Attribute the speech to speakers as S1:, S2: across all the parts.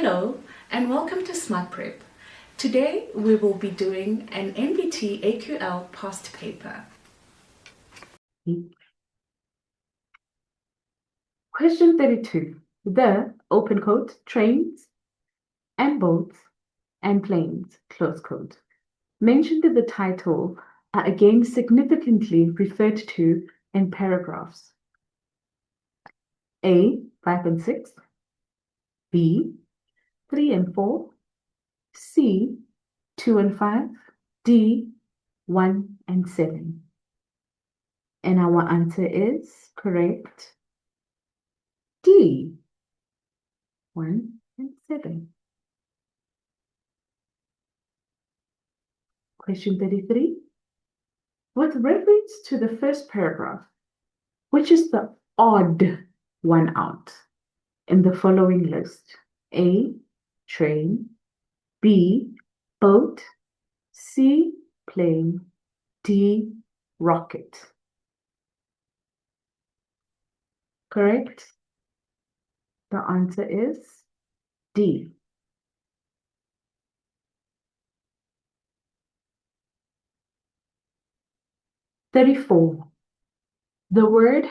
S1: Hello and welcome to SmartPrep. Today we will be doing an NBT AQL past paper.
S2: Question 32. The, open quote, trains and boats and planes, close quote, mentioned in the title are again significantly referred to in paragraphs. A, 5 and 6. B, 3 and 4. C, 2 and 5. D, 1 and 7. And our answer is correct. D, 1 and 7. Question 33. With reference to the first paragraph, which is the odd one out in the following list? A, train. B, boat. C, plane. D, rocket. Correct? The answer is D. "34. The word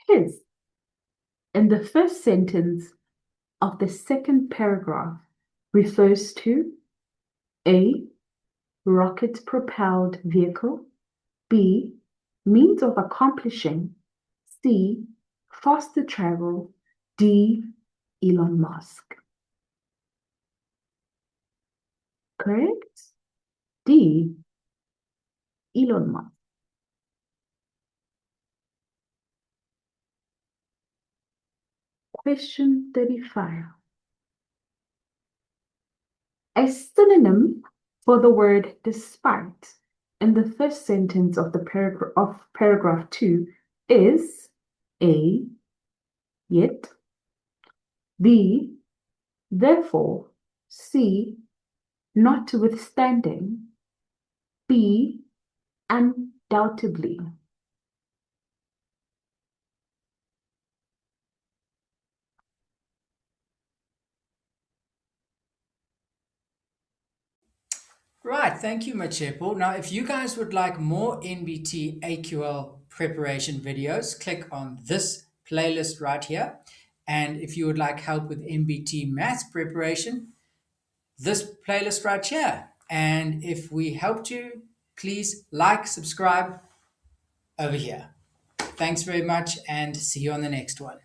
S2: his in the first sentence of the second paragraph refers to A, rocket-propelled vehicle. B, means of accomplishing. C, faster travel. D, Elon Musk. Correct? D, Elon Musk. Question 35. A synonym for the word despite in the first sentence of the paragraph 2 is A, yet. B, therefore. C, notwithstanding. B, undoubtedly.
S3: Right, thank you, Machepo. Now, if you guys would like more NBT AQL preparation videos, click on this playlist right here. And if you would like help with NBT maths preparation, this playlist right here. And if we helped you, please like, subscribe over here. Thanks very much and see you on the next one.